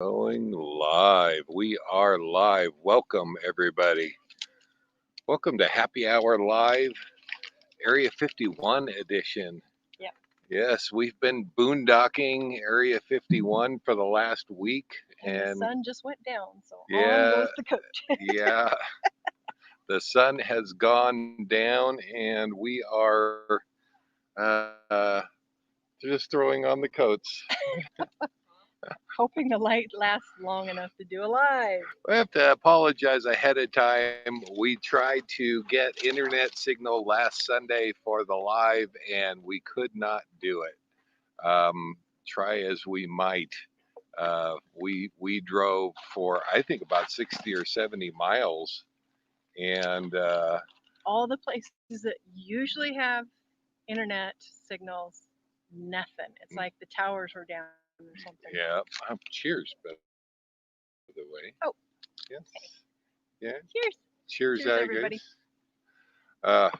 Going live. We are live. Welcome, everybody. Welcome to Happy Hour Live, Area 51 edition. Yep. Yes, we've been boondocking Area 51 for the last week. And the sun just went down, so Yeah, on goes the coat. yeah, the sun has gone down and we are uh, just throwing on the coats. Hoping the light lasts long enough to do a live. I have to apologize ahead of time. We tried to get internet signal last Sunday for the live, and we could not do it. Try as we might, we drove for I think about 60 or 70 miles, and all the places that usually have internet signals, nothing. It's like the towers were down or something. Yeah. Cheers, by the way. Oh. Yes. Yeah. Cheers. Cheers, everybody. Guys.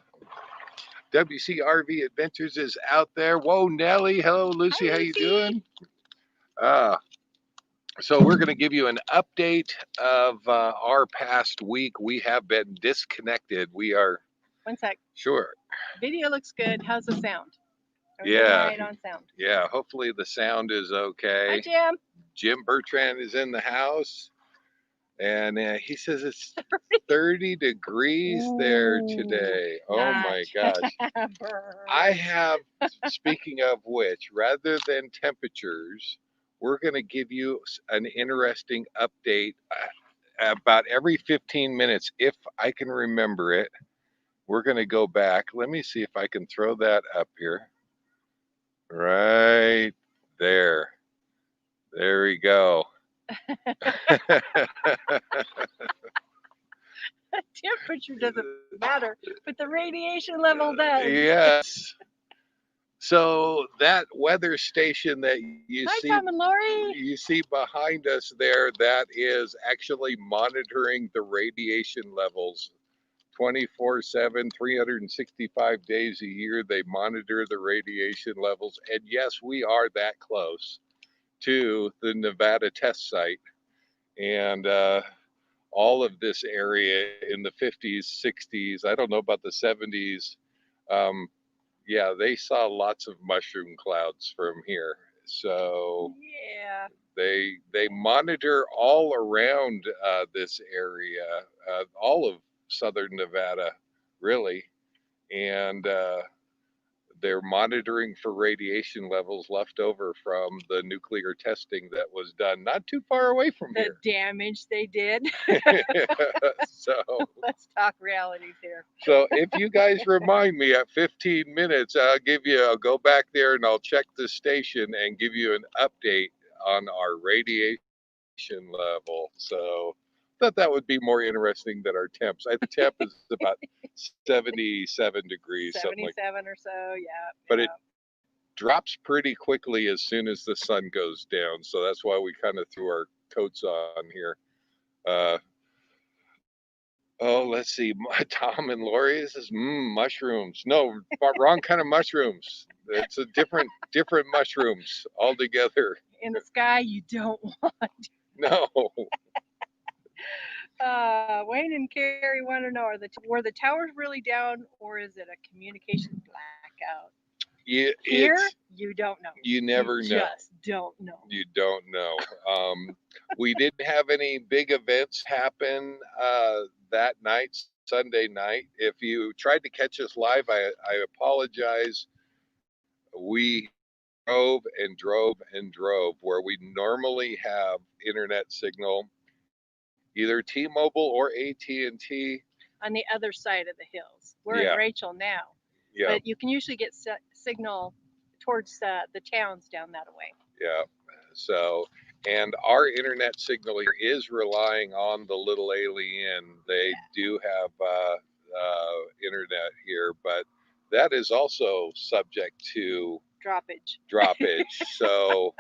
WCRV Adventures is out there. Whoa, Nelly. Hello, Lucy. Hi, How Lucy. you doing? So we're going to give you an update of our past week. We have been disconnected. We are. One sec. Sure. Video looks good. How's the sound? Yeah. Right on sound. Yeah. Hopefully the sound is okay. Hi, Jim. Jim Bertrand is in the house. And he says it's 30 degrees there today. Oh my gosh. I have, speaking of which, rather than temperatures, we're going to give you an interesting update about every 15 minutes, if I can remember it. We're going to go back. Let me see if I can throw that up here. Right there. There we go. Temperature doesn't matter, but the radiation level does. Yes. So that weather station that you Hi, see, Tom and Lori. You see behind us there, that is actually monitoring the radiation levels 24/7, 365 days a year. They monitor the radiation levels. And yes, we are that close to the Nevada test site. And all of this area in the 50s, 60s, I don't know about the 70s. Yeah, they saw lots of mushroom clouds from here. So yeah, they monitor all around this area, all of southern Nevada, really, and they're monitoring for radiation levels left over from the nuclear testing that was done not too far away from here. The damage they did. So let's talk realities here. So if you guys remind me at 15 minutes, I'll go back there and I'll check the station and give you an update on our radiation level. So I thought that would be more interesting than our temps. The temp is about 77 degrees, 77 something like that. or so, yeah. But it drops pretty quickly as soon as the sun goes down. So that's why we kind of threw our coats on here. Oh, let's see. Tom and Lori, this is mushrooms. No, wrong kind of mushrooms. It's a different mushrooms altogether. In the sky, you don't want. No. Wayne and Carrie want to know: were the towers really down, or is it a communication blackout? Here, you don't know. You never know. Just don't know. You don't know. We didn't have any big events happen that night, Sunday night. If you tried to catch us live, I apologize. We drove and drove and drove where we normally have internet signal, either T-Mobile or AT&T. On the other side of the hills. We're in Rachel now. Yeah. But you can usually get signal towards the towns down that way. Yeah. So, and our internet signal here is relying on the Little Alien. They do have internet here, but that is also subject to droppage. So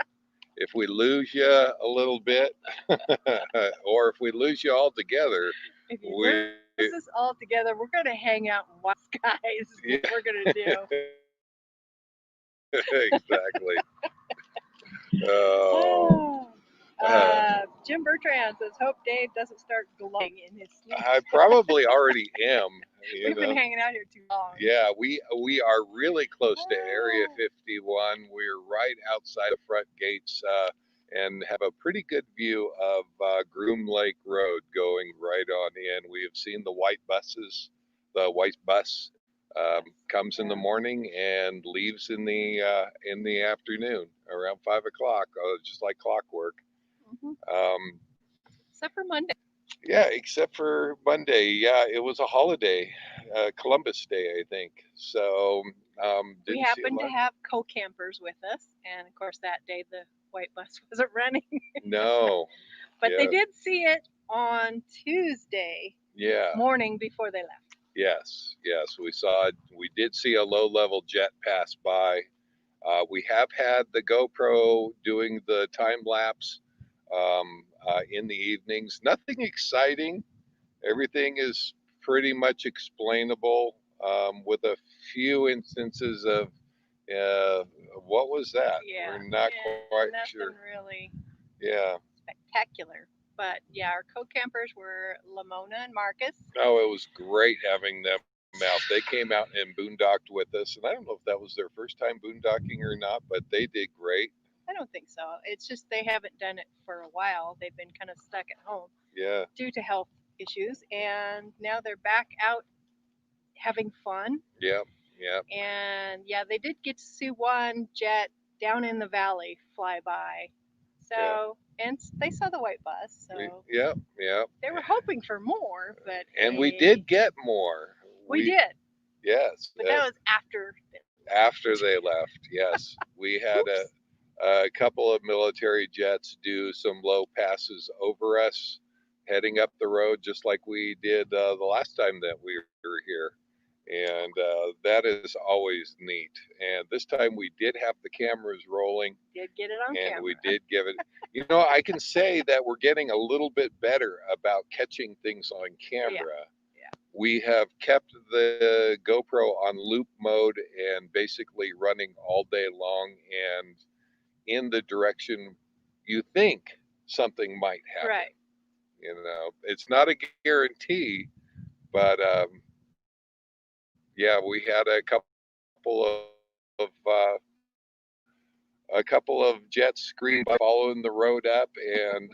if we lose you a little bit, or if we lose you altogether, if you lose us all together, we're going to hang out and watch skies. Is what we're going to do. Exactly. Jim Bertrand says, hope Dave doesn't start glowing in his sleep. I probably already am. We've been hanging out here too long. Yeah, we are really close to Area 51. We're right outside the front gates and have a pretty good view of Groom Lake Road going right on in. We have seen the white buses. The white bus comes in the morning and leaves in the afternoon around 5 o'clock, just like clockwork. Except for Monday. Yeah, except for Monday. Yeah, it was a holiday, Columbus Day, I think. So we happened to have co-campers with us, and of course that day the white bus wasn't running. No. But they did see it on Tuesday morning before they left. Yes, we saw it. We did see a low-level jet pass by. We have had the GoPro doing the time lapse in the evenings. Nothing exciting. Everything is pretty much explainable, with a few instances of what was that? Yeah, we're not quite sure. Really yeah, spectacular. But yeah, our co-campers were Lamona and Marcus. Oh, it was great having them out. They came out and boondocked with us, and I don't know if that was their first time boondocking or not, but they did great. I don't think so. It's just they haven't done it for a while. They've been kind of stuck at home. Yeah. Due to health issues, and now they're back out having fun. Yeah. And yeah, they did get to see one jet down in the valley fly by. So, and they saw the white bus. So yeah. They were hoping for more, but and we did get more. We did. Yes. But that was after they left. Yes, we had a couple of military jets do some low passes over us, heading up the road, just like we did the last time that we were here. And that is always neat. And this time we did have the cameras rolling. Did get it on camera. And we did give it. I can say that we're getting a little bit better about catching things on camera. Yeah. We have kept the GoPro on loop mode and basically running all day long and in the direction you think something might happen. Right. It's not a guarantee, but yeah, we had a couple of jets screaming by, following the road up, and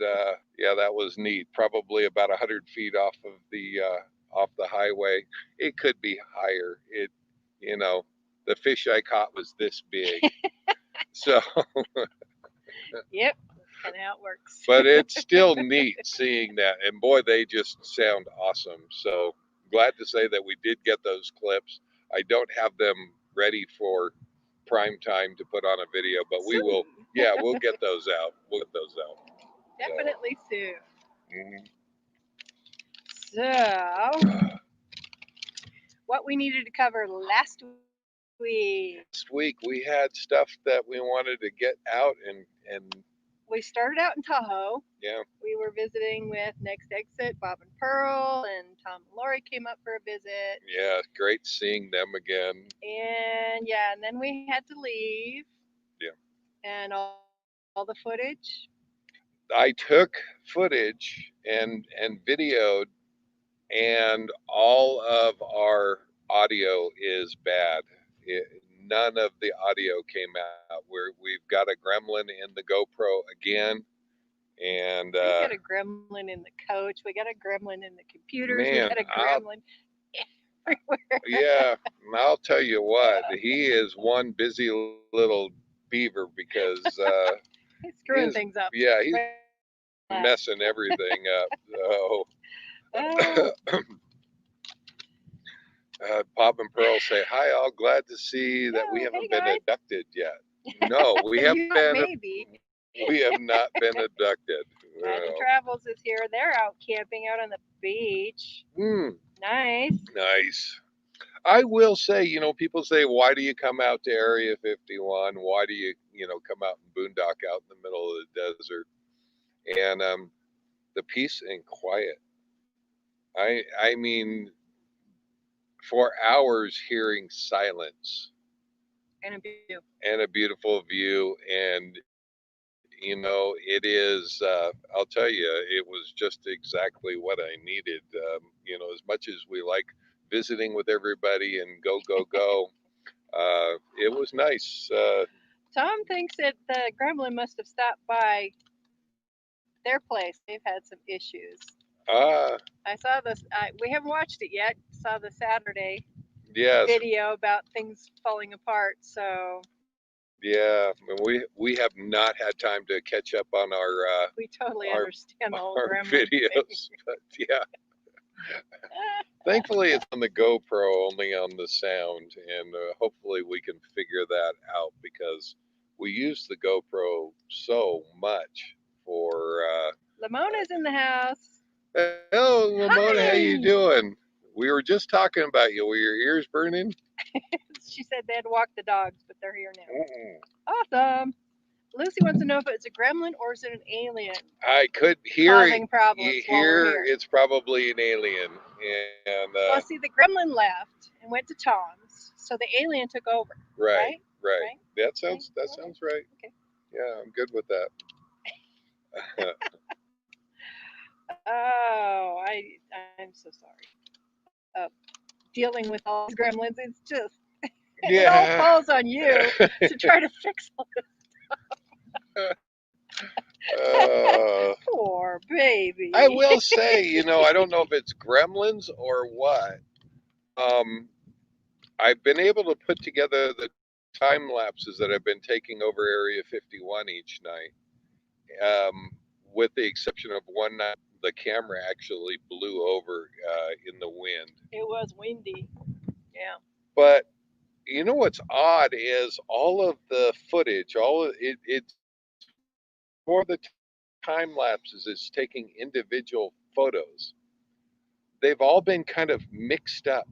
yeah, that was neat. Probably about 100 feet off the highway. It could be higher. The fish I caught was this big. So yep, kind of how it works. But it's still neat seeing that, and boy, they just sound awesome. So glad to say that we did get those clips. I don't have them ready for prime time to put on a video, but we will. Yeah, we'll get those out. Definitely soon. Mm-hmm. So, what we needed to cover last week. Last week we had stuff that we wanted to get out and we started out in Tahoe. Yeah. We were visiting with Next Exit, Bob and Pearl, and Tom and Lori came up for a visit. Yeah, great seeing them again. And then we had to leave. Yeah. And all the footage. I took footage and videoed, and all of our audio is bad. None of the audio came out. We've got a gremlin in the GoPro again, and we got a gremlin in the coach. We got a gremlin in the computers. Man, we got a gremlin everywhere. Yeah, I'll tell you what, he is one busy little beaver because he's screwing things up. Yeah, he's messing everything up. So. Bob and Pearl say, hi, all, glad to see that we haven't been abducted yet. No, we have been. Maybe. We have not been abducted. Magic Travels is here. They're out camping out on the beach. Nice. Nice. I will say, people say, why do you come out to Area 51? Why do you, come out and boondock out in the middle of the desert? And the peace and quiet. I mean, for hours hearing silence and a view and a beautiful view, and you know, it is, I'll tell you, it was just exactly what I needed. You know, as much as we like visiting with everybody and go, it was nice. Tom thinks that the gremlin must have stopped by their place. They've had some issues. I saw this. We haven't watched it yet. Saw the Saturday yes, video about things falling apart. So yeah, we have not had time to catch up on we totally our understand the whole our gremlin videos, but yeah. Thankfully, it's on the GoPro, only on the sound, and hopefully we can figure that out because we use the GoPro so much for. Lamona's in the house. Hello, Lamona, how you Hi. doing? We were just talking about you. Were your ears burning? She said they had to walk the dogs, but they're here now. Awesome. Lucy wants to know if it's a gremlin or is it an alien I could hear causing problems while we're here. it's probably an alien, and Well, see, the gremlin left and went to Tom's, so the alien took over. right. Right? That sounds right. Okay. Yeah, I'm good with that. Oh, I'm so sorry. Dealing with all these gremlins, it's just it all falls on you to try to fix all this. Poor baby. I will say, you know, I don't know if it's gremlins or what. I've been able to put together the time lapses that I've been taking over Area 51 each night. With the exception of one night, the camera actually blew over in the wind. It was windy. Yeah. But you know what's odd is all of the footage, it's for the time lapses, it's taking individual photos. They've all been kind of mixed up,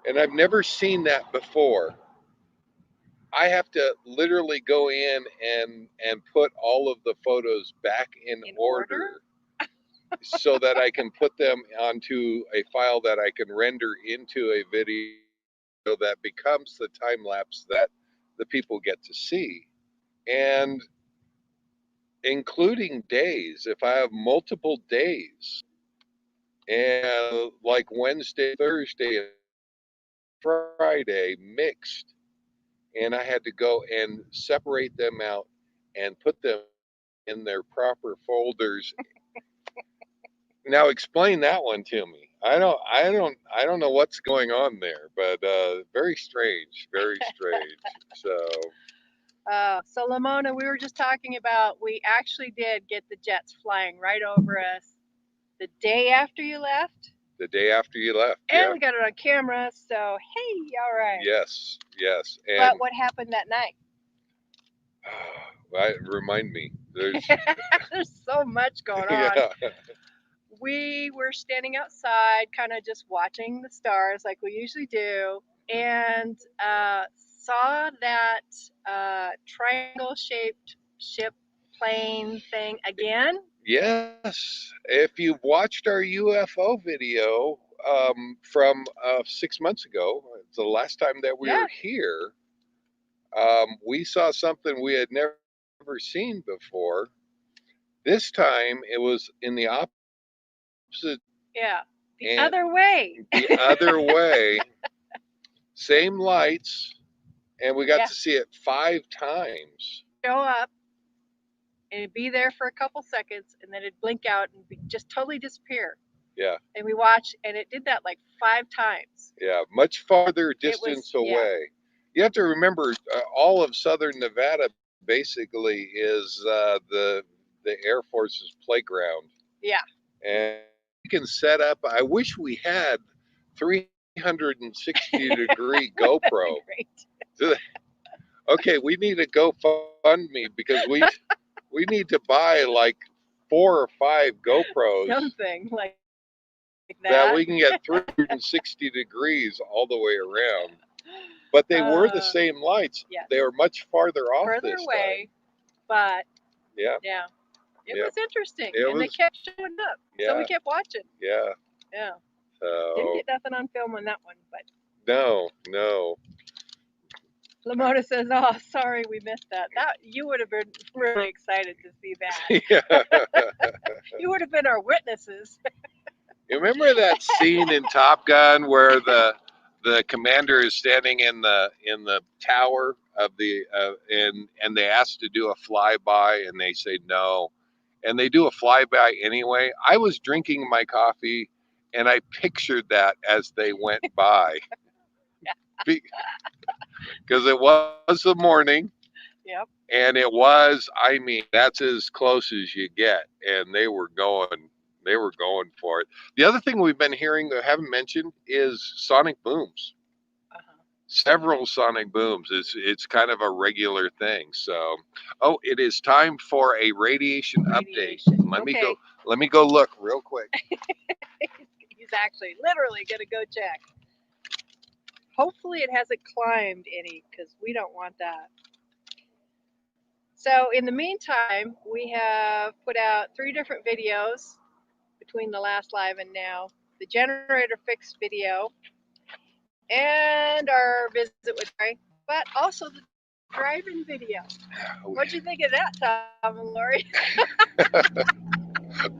and I've never seen that before. I have to literally go in and put all of the photos back in order so that I can put them onto a file that I can render into a video that becomes the time lapse that the people get to see. And including days, if I have multiple days, and like Wednesday, Thursday, Friday mixed, and I had to go and separate them out and put them in their proper folders. Now explain that one to me. I don't know what's going on there, but very strange, very strange. So Lamona, we were just talking about, we actually did get the jets flying right over us the day after you left. The day after you left, and we got it on camera. So hey, all right. Yes. And but what happened that night? Remind me. There's so much going on. We were standing outside, kind of just watching the stars like we usually do, and saw that triangle-shaped ship plane thing again. Yes. If you've watched our UFO video from 6 months ago, the last time that we were here, we saw something we had never seen before. This time it was in the opposite. Yeah, the other way. The other way. Same lights, and we got to see it 5 times. Show up, and it'd be there for a couple seconds, and then it'd blink out and just totally disappear. Yeah. And we watched, and it did that like 5 times. Yeah, much farther distance away. You have to remember, all of southern Nevada basically is the Air Force's playground. Yeah. And you can set up. I wish we had 360-degree GoPro. Okay, we need a GoFundMe because we need to buy like 4 or 5 GoPros. Something like that we can get 360 degrees all the way around. But they were the same lights. Yes. They were much farther off further this away, time. but yeah, it was interesting, and they kept showing up. So we kept watching. Yeah. So didn't get nothing on film on that one, but no. Lamona says, "Oh, sorry, we missed that. That you would have been really excited to see that. Yeah. You would have been our witnesses." You remember that scene in Top Gun where the commander is standing in the tower of the and they ask to do a flyby and they say no, and they do a flyby anyway. I was drinking my coffee and I pictured that as they went by because it was the morning. Yep. And it was, I mean, that's as close as you get. And they were going for it. The other thing we've been hearing that I haven't mentioned is sonic booms. Uh-huh. Several sonic booms. It's kind of a regular thing. So, oh, it is time for a radiation update. Okay. Let me go look real quick. He's actually literally gonna go check. Hopefully, it hasn't climbed any because we don't want that. So, in the meantime, we have put out 3 different videos between the last live and now: the generator fix video, and our visit with Trey, but also the driving video. What'd you think of that, Tom and Lori?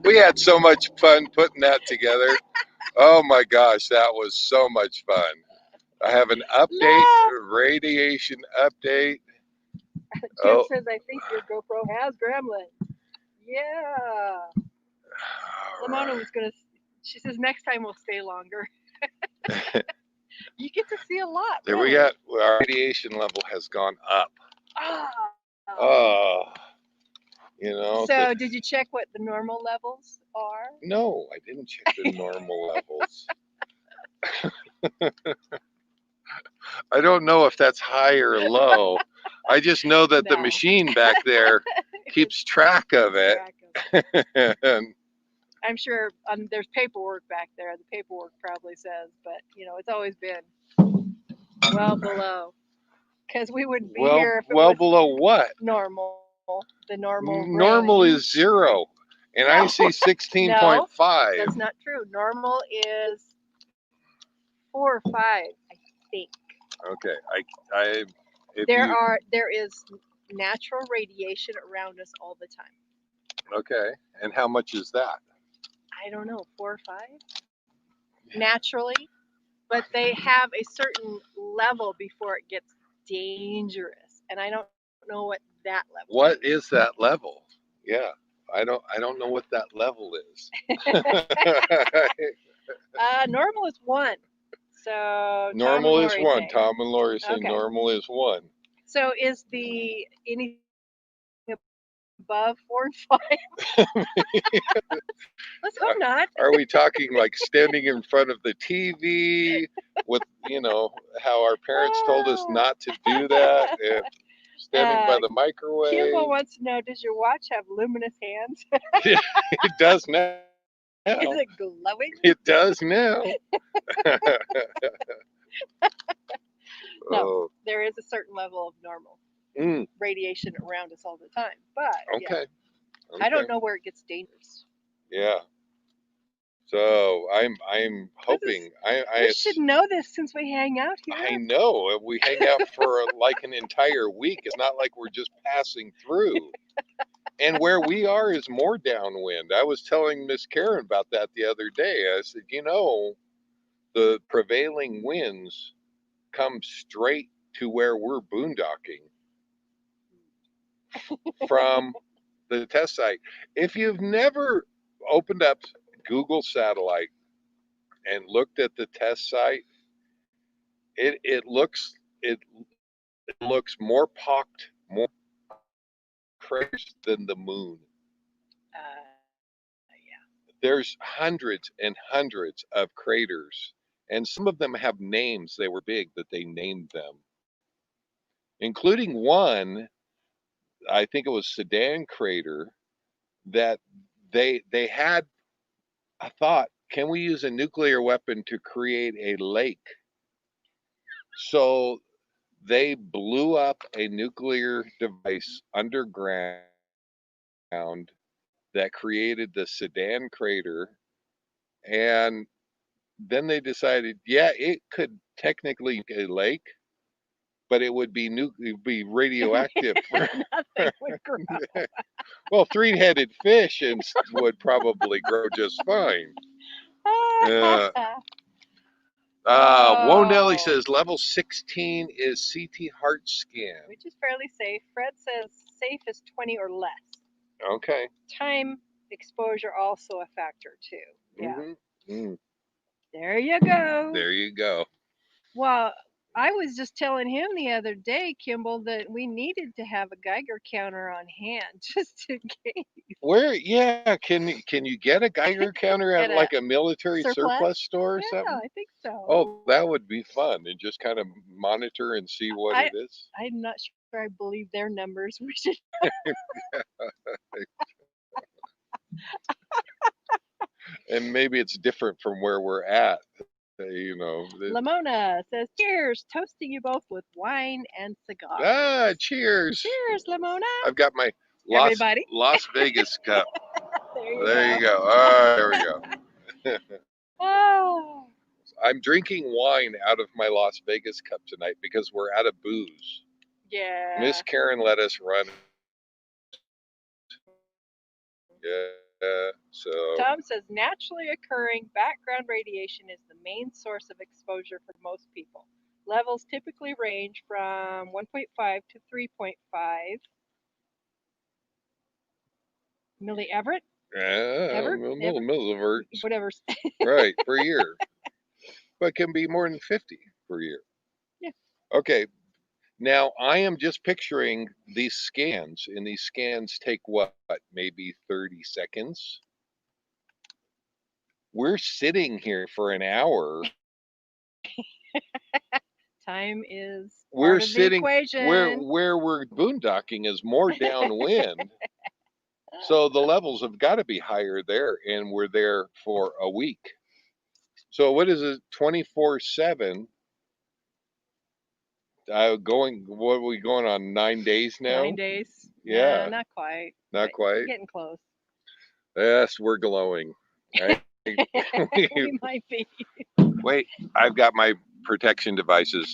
We had so much fun putting that together. Oh my gosh, that was so much fun. I have an update, radiation update. Jim says, "I think your GoPro has gremlin." Yeah. Lamona was gonna. She says next time we'll stay longer. You get to see a lot. There really. we got our radiation level has gone up. Oh. Oh, you know. So, did you check what the normal levels are? No, I didn't check the normal levels. I don't know if that's high or low. I just know that the No. machine back there keeps track of it. And I'm sure there's paperwork back there. The paperwork probably says, but it's always been well below. Because we wouldn't be here if it well was below what? normal. The normal Normal range. is 0, and I see 16.5. No, that's not true. Normal is 4 or 5, I think. Okay, There is natural radiation around us all the time. Okay, and how much is that? I don't know, 4 or 5 naturally, but they have a certain level before it gets dangerous, and I don't know what that level. What is that level? Yeah, I don't know what that level is. Normal is 1. So Normal is 1. Say. Tom and Lori say Okay. normal is 1. So is the anything above 4 and 5? Let's hope not. Are we talking like standing in front of the TV with, how our parents told us not to do that, and standing by the microwave? Kimbo wants to know, does your watch have luminous hands? It does now. Is it glowing? It does now. No, there is a certain level of normal radiation around us all the time. But okay. I don't know where it gets dangerous. Yeah. So I'm hoping we should know this since we hang out here. I know we hang out for like an entire week. It's not like we're just passing through. And where we are is more downwind. I was telling Miss Karen about that the other day. I said, the prevailing winds come straight to where we're boondocking from the test site. If you've never opened up Google Satellite and looked at the test site, it looks more pocked, more craters than the moon. Yeah. There's hundreds and hundreds of craters, and some of them have names. They were big that they named them, including one, I think it was Sedan crater, that they had a thought, can we use a nuclear weapon to create a lake? So they blew up a nuclear device underground that created the Sedan crater, and then they decided, yeah, it could technically be a lake, but it would be it'd be radioactive. Nothing would grow. Well, three-headed fish would probably grow just fine. Wondelli Oh, says level 16 is CT heart scan. which is fairly safe. Fred says safe is 20 or less. Okay. Time exposure also a factor too. Yeah. Mm-hmm. There you go. There you go. Well, I was just telling him the other day, Kimball, that we needed to have a Geiger counter on hand just in case. Where? Yeah. Can you get a Geiger counter at At a like a military surplus store or Yeah, something? I think so. Oh, that would be fun, and just kind of monitor and see what it is. I'm not sure I believe their numbers. We should. And maybe it's different from where we're at. You know. Lamona says, "Cheers, toasting you both with wine and cigars." Cheers. Cheers, Lamona. I've got my Everybody. Las Vegas cup. There you go. Oh, there we go. Oh, I'm drinking wine out of my Las Vegas cup tonight because we're out of booze. yeah. Miss Karen let us run. Yeah, so. Tom says naturally occurring background radiation is the main source of exposure for most people. Levels typically range from 1.5 to 3.5 millievert. Millivolts. Whatever. Right, per year. But can be more than 50 per year. Yeah. Okay. Now I am just picturing these scans, and these scans take what, maybe 30 seconds? We're sitting here for an hour. Time is We're part of sitting the equation. where we're boondocking is more downwind. So the levels have got to be higher there, and we're there for a week. So what is it? 24/7. What are we going on? 9 days now? 9 days. Yeah. Not quite. Not quite. Getting close. Yes, we're glowing. Right? We might be. Wait, I've got my protection devices.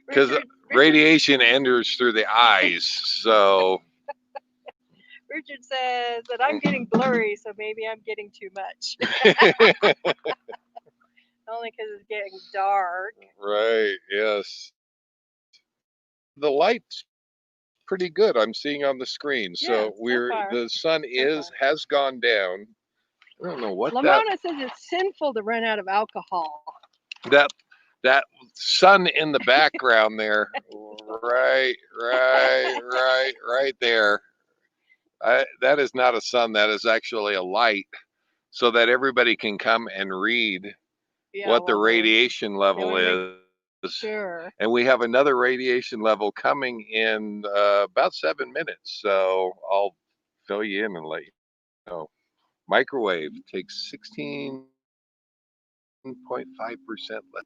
Because radiation enters through the eyes, so. Richard says that I'm getting blurry, so maybe I'm getting too much. Only because it's getting dark. Right, yes. The light's pretty good, I'm seeing on the screen. So the sun has gone down. I don't know what Lamona says it's sinful to run out of alcohol. That sun in the background there, right there. That is not a sun. That is actually a light, so that everybody can come and read what the radiation level is. Sure. And we have another radiation level coming in about 7 minutes. So I'll fill you in and let you know. Microwave takes 16.5% less.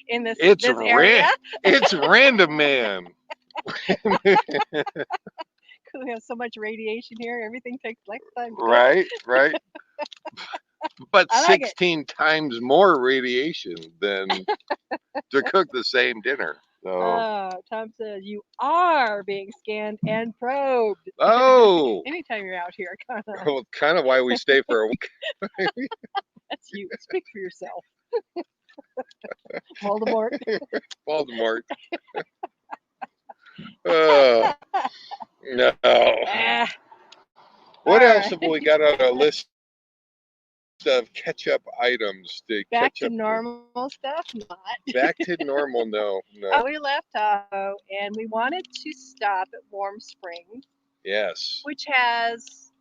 In this area? It's random, man. We have so much radiation here, everything takes less time. Right. But 16 times more radiation than to cook the same dinner. So. Tom says you are being scanned and probed. Oh. Anytime you're out here, Well, kind of why we stay for a week. That's you. Speak for yourself. Voldemort. No. What else have we got on our list of catch-up items to back catch up to normal stuff? Not back to normal. No. We left Tahoe and we wanted to stop at Warm Springs. Yes. Which has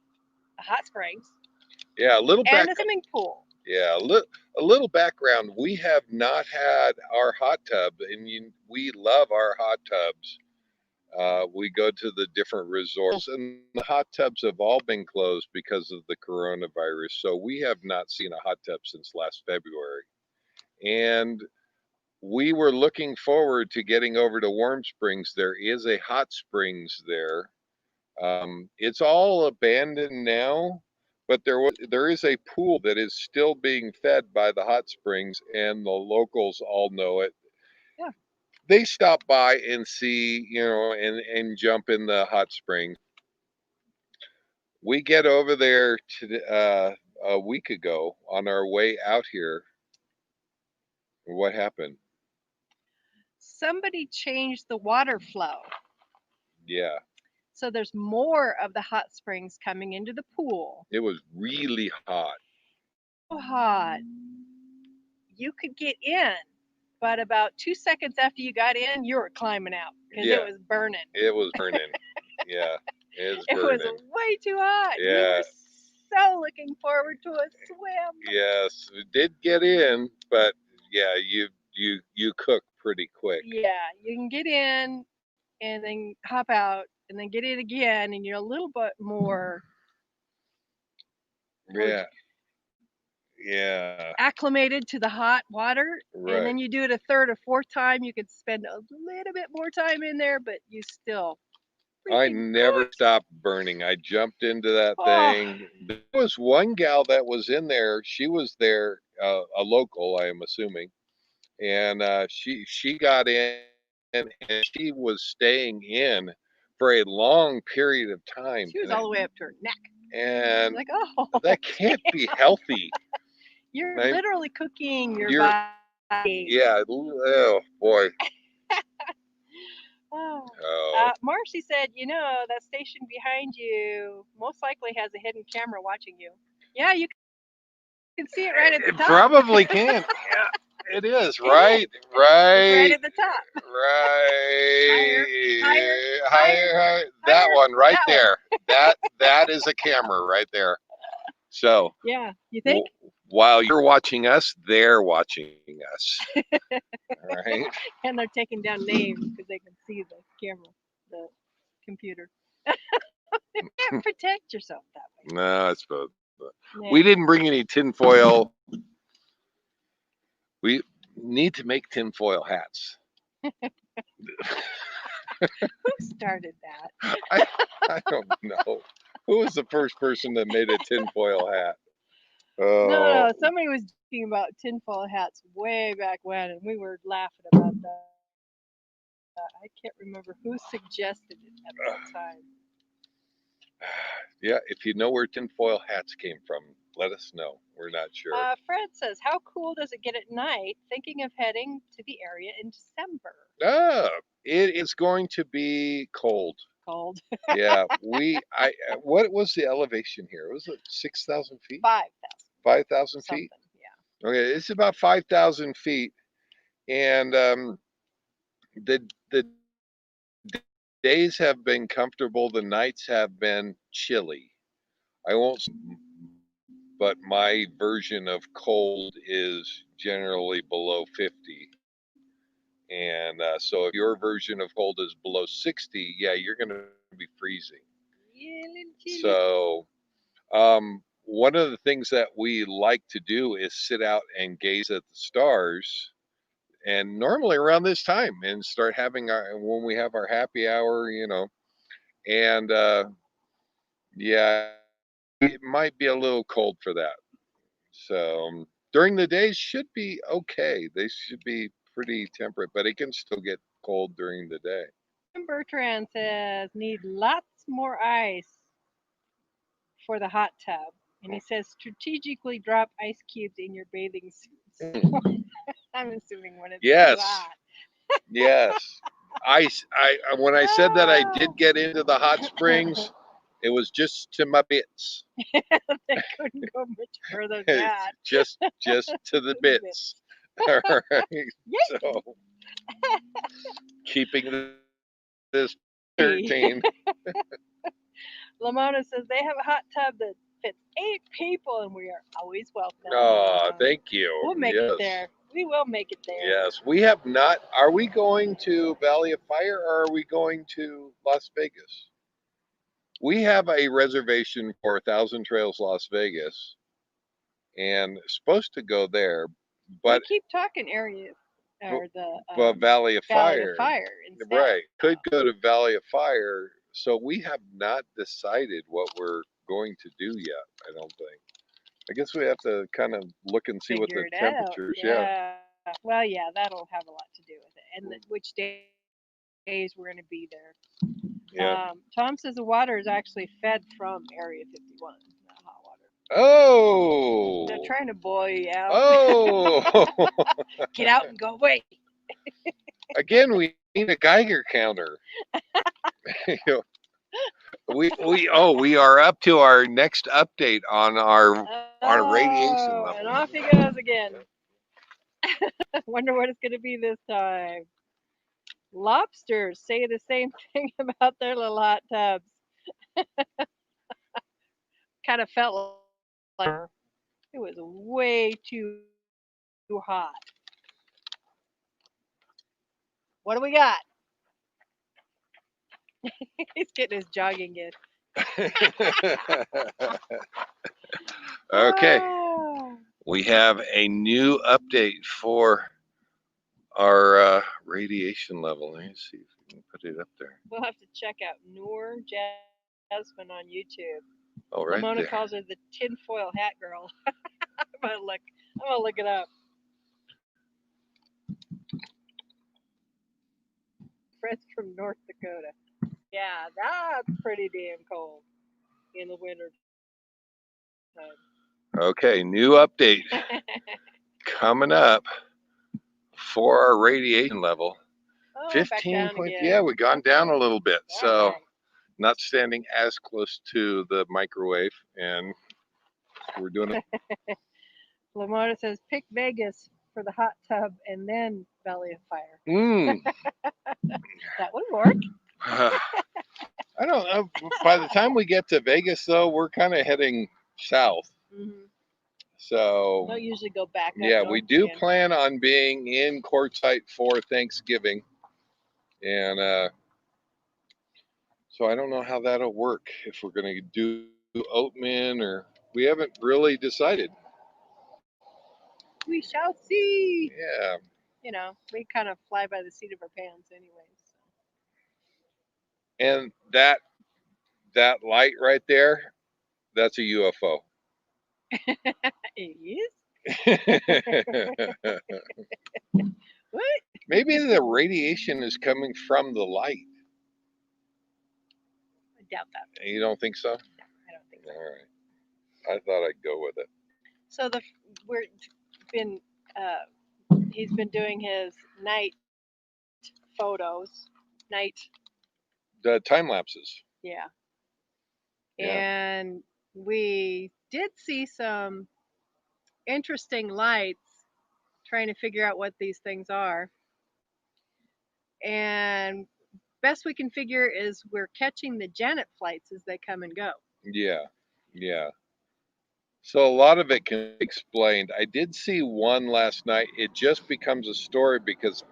a hot springs. Yeah, a little and a swimming pool. Yeah, a little background. We have not had our hot tub, and we love our hot tubs. We go to the different resorts, and the hot tubs have all been closed because of the coronavirus. So we have not seen a hot tub since last February. And we were looking forward to getting over to Warm Springs. There is a hot springs there. It's all abandoned now, but there is a pool that is still being fed by the hot springs, and the locals all know it. Yeah. They stop by and see, and jump in the hot springs. We get over there a week ago on our way out here. What happened? Somebody changed the water flow. Yeah, So there's more of the hot springs coming into the pool. it was really hot. So hot. You could get in, but about 2 seconds after you got in, you were climbing out because Yeah, it was burning. it was burning. Yeah, it was It was burning. way too hot. We Yeah, were so looking forward to a swim. yes, we did get in, but yeah, you cook pretty quick. Yeah, you can get in and then hop out and then get in again, and you're a little bit more Yeah, yeah, acclimated to the hot water. And right. then you do it a third or fourth time, you could spend a little bit more time in there, but you still I freaking never cooked. stopped burning. I jumped into that Oh, thing. There was one gal that was in there. She was there, a local, I am assuming, and she got in and she was staying in for a long period of time, she was all the way up to her neck. and Like, oh, that can't be healthy. you're I, literally cooking your you're body. yeah. Oh boy. Oh. Oh, Marcy said, that station behind you most likely has a hidden camera watching you. Yeah, you can see it right at the it top. probably can. Yeah, it is. It is. Right. It's right Right. at the top. Higher, higher, Right. higher, Higher. That higher. one right That one. there. That is a camera right there. So Yeah, you think? while you're watching us, they're watching us. All right. And they're taking down names because they can see the camera, the computer. You can't protect yourself that way. No, I suppose. Yeah. We didn't bring any tinfoil. We need to make tinfoil hats. Who started that? I don't know. Who was the first person that made a tinfoil hat? No, somebody was talking about tinfoil hats way back when, and we were laughing about that. I can't remember who suggested it at that time. Yeah, if you know where tinfoil hats came from, let us know. We're not sure. Fred says, "How cool does it get at night? Thinking of heading to the area in December." Ah, it is going to be cold. Cold. Yeah, what was the elevation here? Was it 6,000 feet? 5,000. 5,000 Something. feet? Yeah. Okay, it's about 5,000 feet, and the days have been comfortable. The nights have been chilly. I won't, but my version of cold is generally below 50. And so if your version of cold is below 60, yeah, you're going to be freezing. Yeah, So one of the things that we like to do is sit out and gaze at the stars. And normally around this time and start having when we have our happy hour, and yeah, it might be a little cold for that. So during the days should be okay. They should be pretty temperate, but it can still get cold during the day. Tim Bertrand says, "Need lots more ice for the hot tub." And he says, "Strategically drop ice cubes in your bathing suits." I'm assuming when it's too Yes, hot. yes. I when I said that I did get into the hot springs, it was just to my bits. They couldn't go much further than that. just to the bits. All right. So keeping this 13. Lamona says they have a hot tub that fits 8 people, and we are always welcome. Oh, thank you. We'll make Yes. it there. We will make it there. Yes, we have not. Are we going to Valley of Fire or are we going to Las Vegas? We have a reservation for Thousand Trails Las Vegas and supposed to go there, but we keep talking area or Valley of Valley Fire. of Fire instead. Right. Could go to Valley of Fire. So we have not decided what we're going to do yet, I don't think. I guess we have to kind of look and see what Figure the it out. temperatures, yeah. Well, yeah, that'll have a lot to do with it, and which days we're going to be there. Yeah. Tom says the water is actually fed from Area 51, not hot water. Oh. They're trying to boil you out. Oh. Get out and go away. Again, we need a Geiger counter. You know, we are up to our next update on our radiation level. And off he goes again. Wonder what it's going to be this time. Lobsters say the same thing about their little hot tubs. Kind of felt like it was way too hot. What do we got? He's getting his jogging in. Okay, Ah. we have a new update for our radiation level. Let me see if we can put it up there. We'll have to check out Noor Jasmine on YouTube. Oh, right Lamona there. calls her the tinfoil hat girl. I'm gonna look it up. Friends from North Dakota. Yeah, that's pretty damn cold in the winter time. Okay, new update coming up for our radiation level. Oh, 15 point. Yeah, we've gone down a little bit. So not standing as close to the microwave, and we're doing it. Lamona says pick Vegas for the hot tub and then Belly of Fire. That would work. I don't know. By the time we get to Vegas, though, we're kind of heading south. Mm-hmm. So They'll usually go back up. Yeah, we do plan on being in Quartzsite for Thanksgiving, and so I don't know how that'll work. If we're going to do Oatman, or we haven't really decided. We shall see. Yeah. You know, we kind of fly by the seat of our pants, anyways. And that light right there, that's a UFO. It is? What? Maybe the radiation is coming from the light. I doubt that. You don't think so? No, I don't think so. All right. I thought I'd go with it. So he's been doing his night photos, The time lapses. yeah. Yeah. And we did see some interesting lights trying to figure out what these things are. And best we can figure is we're catching the Janet flights as they come and go. Yeah. Yeah. So a lot of it can be explained. I did see one last night. It just becomes a story because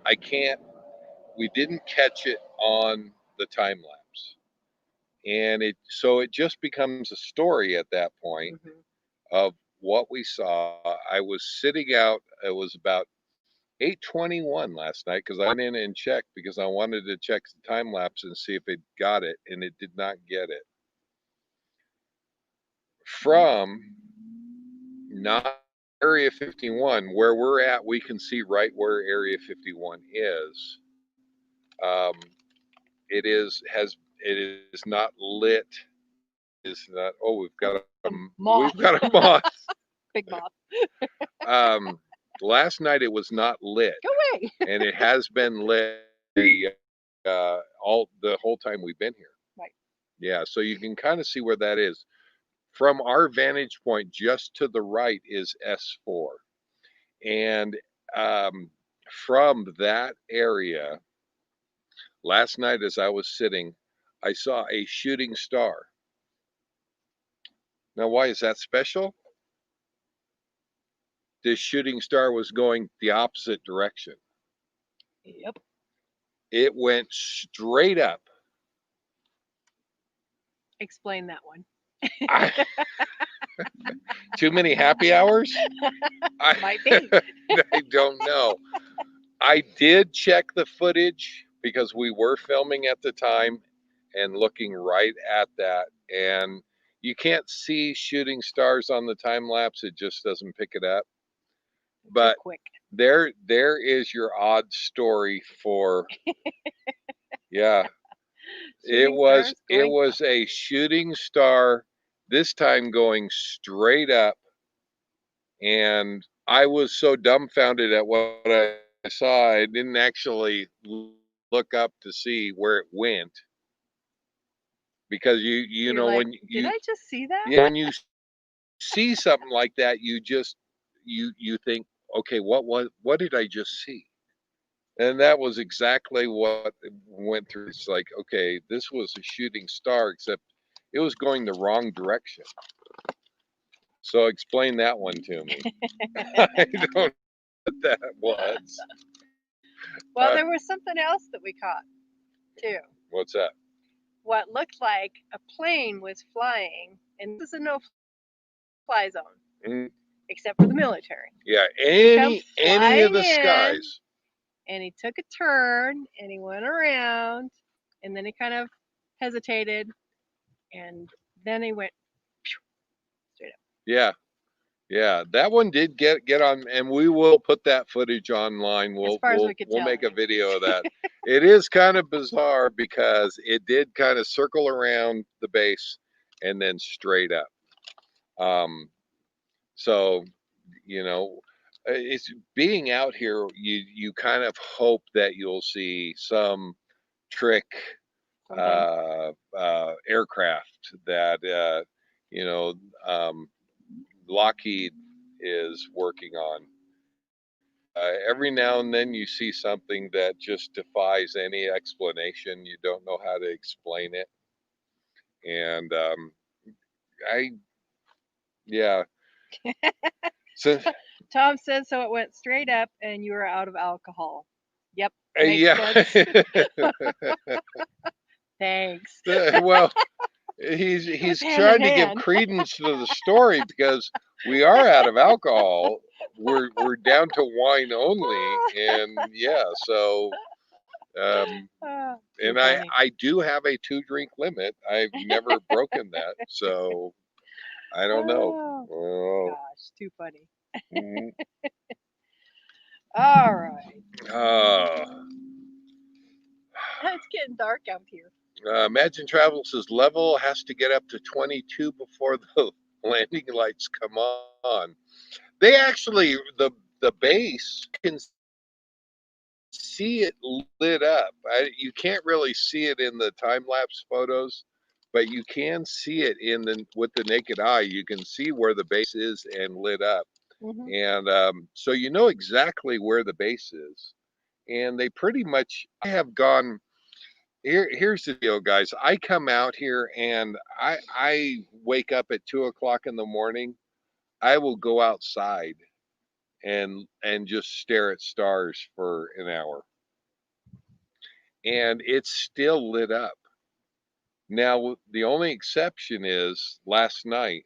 we didn't catch it on the time lapse. And it just becomes a story at that point of what we saw. I was sitting out, it was about 8:21 last night because I went in and checked because I wanted to check the time lapse and see if it got it, and it did not get it. From not Area 51, where we're at, we can see right where Area 51 is. It is not lit. It is not. Oh, we've got a moth. Big moth. Last night it was not lit. Go away. And it has been lit all the whole time we've been here. Right. Yeah, so you can kind of see where that is. From our vantage point, just to the right is S4. And from that area, last night as I was sitting, I saw a shooting star. Now, why is that special? This shooting star was going the opposite direction. Yep. It went straight up. Explain that one. Too many happy hours? Might be. I don't know. I did check the footage because we were filming at the time and looking right at that. And you can't see shooting stars on the time lapse. It just doesn't pick it up. Too But quick. there is your odd story for yeah. Shooting stars It going was up. a shooting star, this time going straight up, and I was so dumbfounded at what I saw, I didn't actually look up to see where it went, because you You're know like, when did you I just see that? yeah, when you see something like that, you just you think, okay, what did I just see? And that was exactly what went through. It's like, okay, this was a shooting star, except it was going the wrong direction. So explain that one to me. I don't know what that was. Well, there was something else that we caught too. What's that? What looked like a plane was flying, and this is a no-fly zone, Mm, except for the military. yeah, He come any of flying the in, skies. and he took a turn, and he went around, and then he kind of hesitated, and then he went straight up. Yeah, yeah, that one did get on, and we will put that footage online. As far as we could We'll tell, make a anyways. video of that. It is kind of bizarre because it did kind of circle around the base and then straight up. Um, so you know, it's being out here. You kind of hope that you'll see some trick Something. aircraft that you know Lockheed is working on. Every now and then you see something that just defies any explanation. You don't know how to explain it, and I yeah. So Tom said so. It went straight up, and you were out of alcohol. Yep, makes yeah. sense. Thanks. Well, Goes he's hand in trying to give hand. credence to the story because we are out of alcohol. We're down to wine only, and yeah, so um, Too and funny. I do have a 2 drink limit. I've never broken that, so I don't know. Oh Oh, gosh, too funny. mm, All right, uh, it's getting dark out here. Imagine Travel says level has to get up to 22 before the landing lights come on. They actually the base can see it lit up. You can't really see it in the time lapse photos, but you can see it in the with the naked eye. You can see where the base is and lit up, Hmm. and so you know exactly where the base is. And they pretty much. I have gone. Here's the deal, guys. I come out here and I wake up at 2 o'clock in the morning. I will go outside and just stare at stars for an hour, and it's still lit up. Now, the only exception is last night.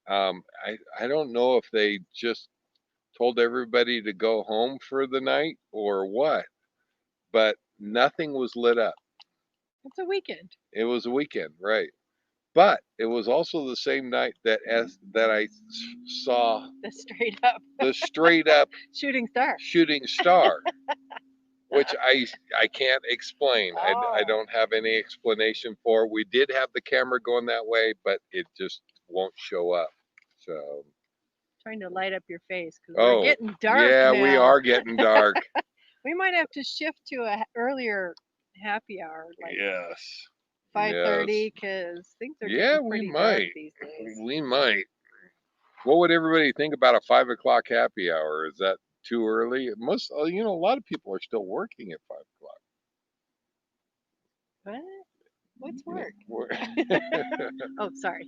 I don't know if they just told everybody to go home for the night or what, but nothing was lit up. It's a weekend. It was a weekend, right? But it was also the same night that I saw The straight up the straight up shooting star. shooting star, which I can't explain. I Oh, don't have any explanation for. We did have the camera going that way, but it just won't show up. So, trying to light up your face because we're oh getting dark yeah, we now. are getting dark. We might have to shift to a earlier happy hour, like Yes, 5:30, yes, because things are yeah, getting we pretty dark might. these days. We might. What would everybody think about a 5 o'clock happy hour? Is that too early? It must. A lot of people are still working at 5 o'clock. What? What's work? We're- Oh, sorry.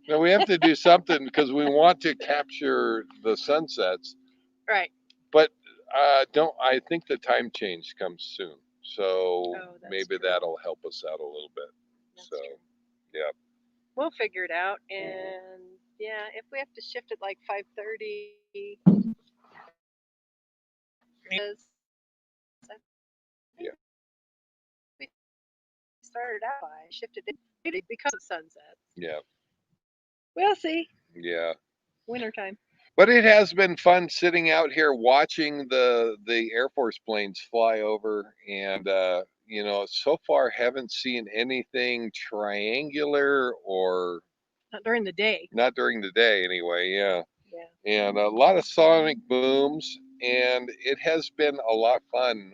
No, we have to do something because we want to capture the sunsets. Right. But don't I think the time change comes soon, so Oh, that's maybe true. that'll help us out a little bit. That's So true. yeah. We'll figure it out. And yeah, if we have to shift it like 5:30, because I think Yeah. we still started out by. Shifted it because of sunsets. Yeah. We'll see. Yeah. Wintertime. But it has been fun sitting out here watching the Air Force planes fly over, and so far haven't seen anything triangular or Not during the day. not during the day anyway. Yeah, Yeah. and a lot of sonic booms, and it has been a lot of fun.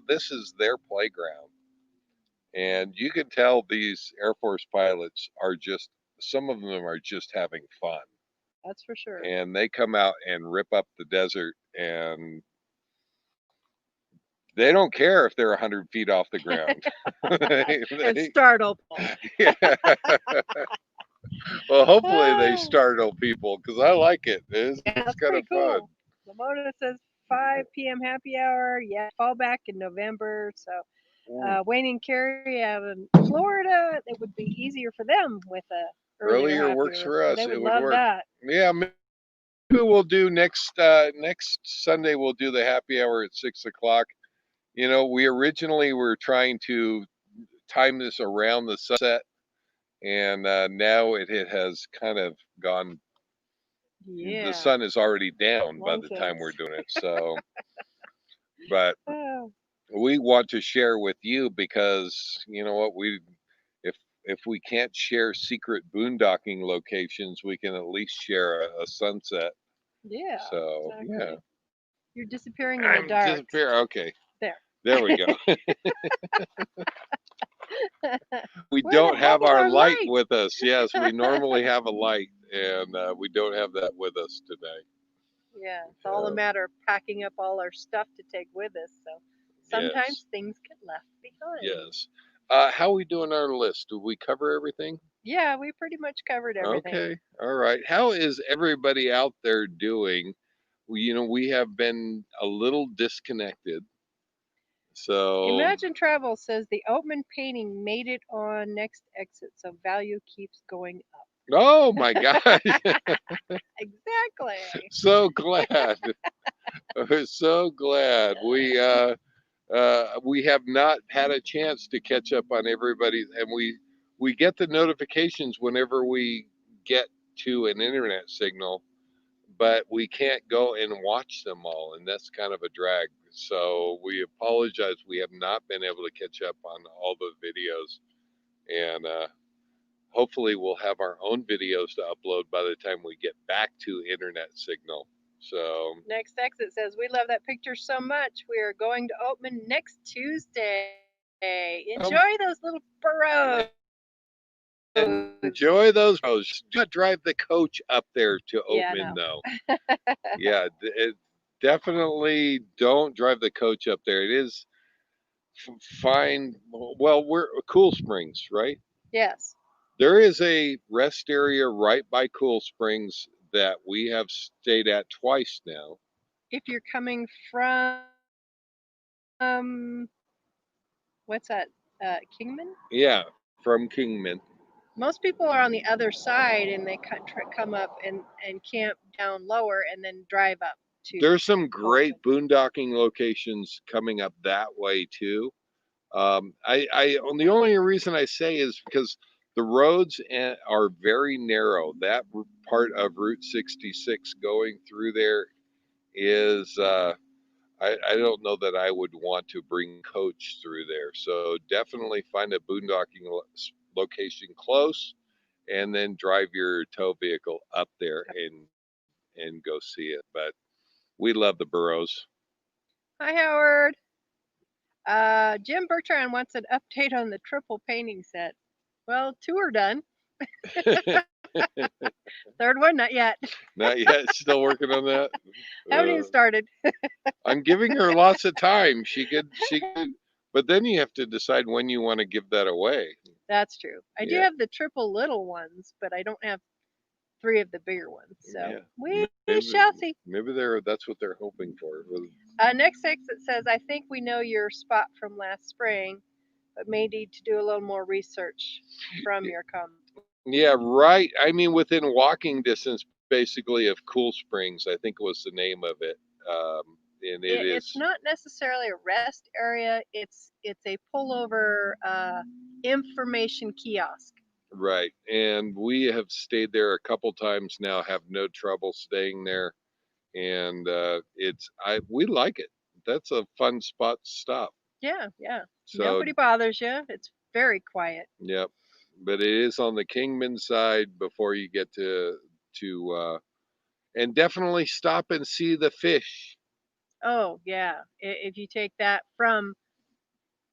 This is their playground, and you can tell these Air Force pilots are just some of them are just having fun, That's for sure. and they come out and rip up the desert, and they don't care if they're 100 feet off the ground. And startle people. Yeah. Well, hopefully they startle people because I like it. Yeah, It's that's kind of pretty fun. cool. Lamona says 5 p.m. happy hour. Yeah, fall back in November. So Wayne and Carrie out in Florida, it would be easier for them with a earlier Earlier happy works hour. for us. They It would would love work. that. Yeah, maybe we'll do next Sunday. We'll do the happy hour at 6 o'clock. We originally were trying to time this around the sunset, and now it has kind of gone. The Yeah. sun is already down by the time we're Nonsense. doing it. So, but Oh, we want to share with you because you know what if if we can't share secret boondocking locations, we can at least share a sunset. yeah, So yeah, exactly. You're disappearing in the I'm dark. disappear. Okay, There. there we go. We Where the don't heck have is our our light light? with us. Yes, we normally have a light, and we don't have that with us today. Yeah, it's all a matter of packing up all our stuff to take with us. So Yes, sometimes things get left behind. yes. How we doing our list? Do we cover everything? Yeah, we pretty much covered everything. Okay. All right. How is everybody out there doing? We have been a little disconnected. So, Imagine Travel says the Oatman painting made it on next exit, so value keeps going up. oh my gosh. Exactly. So glad. We're so glad. We have not had a chance to catch up on everybody, and we get the notifications whenever we get to an internet signal, but we can't go and watch them all, and that's kind of a drag. So we apologize. We have not been able to catch up on all the videos, and hopefully we'll have our own videos to upload by the time we get back to internet signal. So Next exit says we love that picture so much. We are going to Oatman next Tuesday. Enjoy those little burros. enjoy those roads. Do not drive the coach up there to Yeah, Oatman, no. though. Yeah, definitely don't drive the coach up there. It is fine. Well, we're Cool Springs, right? Yes. There is a rest area right by Cool Springs that we have stayed at twice now. If you're coming from what's that? Kingman? Yeah, from Kingman. Most people are on the other side and they come up and camp down lower and then drive up to There's some great Oatman. boondocking locations coming up that way too. The only reason I say is because the roads are very narrow. That part of Route 66 going through there is, I don't know that I would want to bring coach through there. So definitely find a boondocking location close, and then drive your tow vehicle up there and go see it. But we love the burros. Hi, Howard. Jim Bertrand wants an update on the triple painting set. Well, two are done. Third one, not yet. Not yet. Still working on that. Haven't even started. I'm giving her lots of time. She could, but then you have to decide when you want to give that away. That's true. I do Yeah, have the triple little ones, but I don't have three of the bigger ones. So yeah. we Maybe shall see. maybe that's what they're hoping for. Next exit says, I think we know your spot from last spring, but may need to do a little more research from your comment. Yeah, right. I mean, within walking distance, basically, of Cool Springs, I think was the name of it. and It's not necessarily a rest area. It's a pullover information kiosk. right. And we have stayed there a couple times now, have no trouble staying there, and we like it. That's a fun spot to stop. Yeah, yeah. So Nobody bothers you. It's very quiet. yep, but it is on the Kingman side before you get and definitely stop and see the fish. Oh, yeah. If you take that from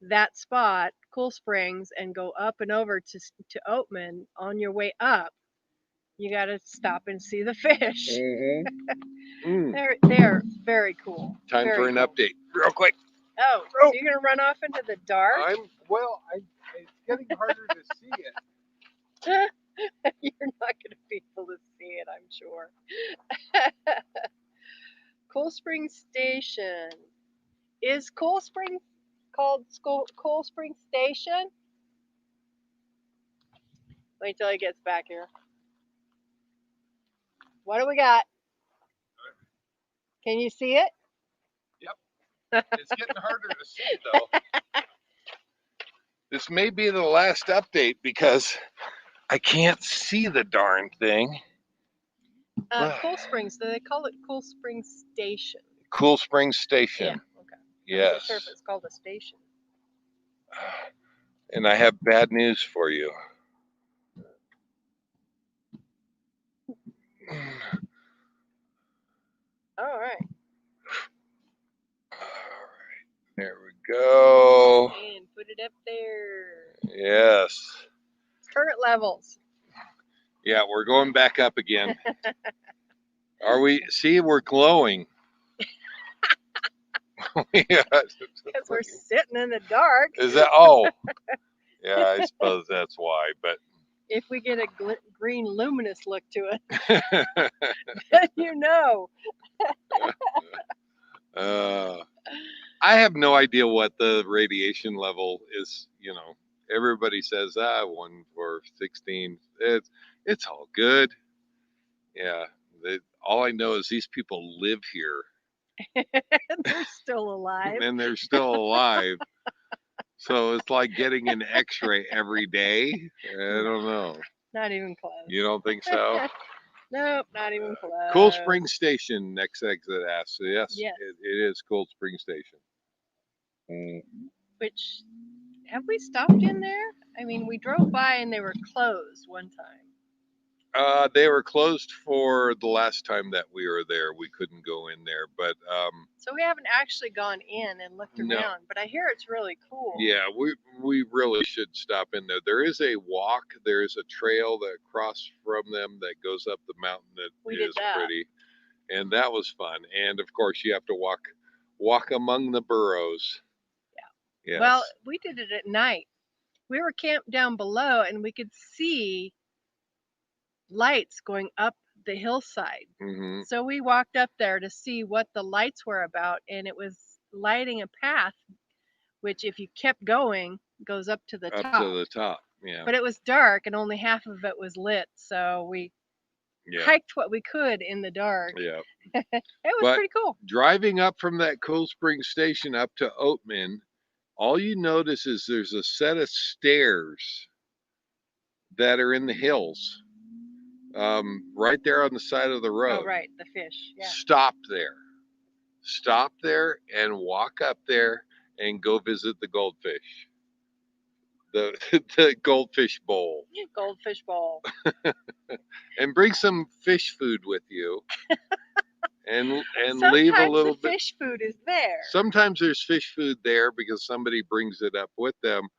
that spot, Cool Springs, and go up and over to Oatman on your way up, you got to stop and see the fish. Mm. They're very cool. Time Very for an cool. update, real quick. Oh, so you're gonna run off into the dark? It's getting harder to see it. You're not gonna be able to see it, I'm sure. Cool Springs Station. Is Cool Springs called Cool Springs Station? Wait till he gets back here. What do we got? Can you see it? Yep. It's getting harder to see though. This may be the last update because I can't see the darn thing. Cool Springs. Do they call it Cool Springs Station? Cool Springs Station. Yeah. Okay. Yes. I wasn't sure if it's called a station. And I have bad news for you. All right. There we go. And put it up there. Yes. Current levels. Yeah, we're going back up again. Are we? See, we're glowing. Because we're sitting in the dark. Is that? Oh, yeah. I suppose that's why. But if we get a green luminous look to it, then you know. I have no idea what the radiation level is. You know, everybody says 1 for 16. It's all good. Yeah. All I know is these people live here. They're still alive. And they're still alive. So it's like getting an x-ray every day. I don't know. Not even close. You don't think so? Nope, not even close. Cool Spring Station, next exit asks. So yes. It is Cool Spring Station. Which, have we stopped in there? I mean, we drove by and they were closed one time. They were closed for the last time that we were there. We couldn't go in there, but so we haven't actually gone in and looked around. But I hear it's really cool. Yeah, we really should stop in there. There is a walk. There is a trail that across from them that goes up the mountain that is pretty, and that was fun. And of course, you have to walk among the burrows. Yeah. Yes. Well, we did it at night. We were camped down below, and we could see lights going up the hillside. Mm-hmm. So we walked up there to see what the lights were about, and it was lighting a path, which if you kept going, goes up to the top. Up to the top, yeah. But it was dark, and only half of it was lit, so we hiked what we could in the dark. Yeah. It was pretty cool. Driving up from that Cool Spring Station up to Oatman, all you notice is there's a set of stairs that are in the hills. Right there on the side of the road. Oh, right, the fish. Yeah. Stop there and walk up there and go visit the goldfish. The goldfish bowl. Goldfish bowl. And bring some fish food with you. And sometimes leave a little the fish food is there. Sometimes there's fish food there because somebody brings it up with them.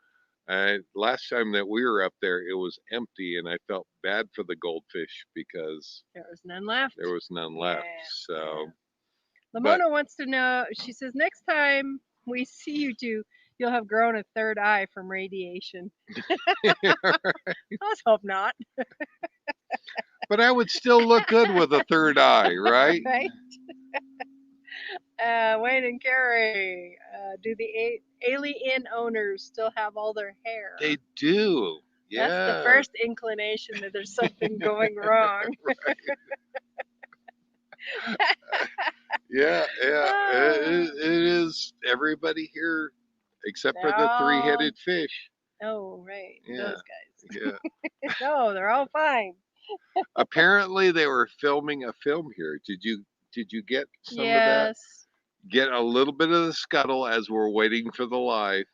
Last time that we were up there, it was empty, and I felt bad for the goldfish because there was none left. So, Lamona wants to know. She says next time we see you two, you'll have grown a third eye from radiation. Let's hope not. But I would still look good with a third eye, right? Right. Wayne and Carrie, do the alien owners still have all their hair? They do. Yeah. That's the first inclination that there's something going wrong. Yeah, yeah. Ah, It is everybody here except for they're the all, three-headed fish. oh, right, Yeah, those guys. yeah. No, they're all fine. Apparently they were filming a film here. Did you get some of that? Yes. Get a little bit of the scuttle as we're waiting for the live.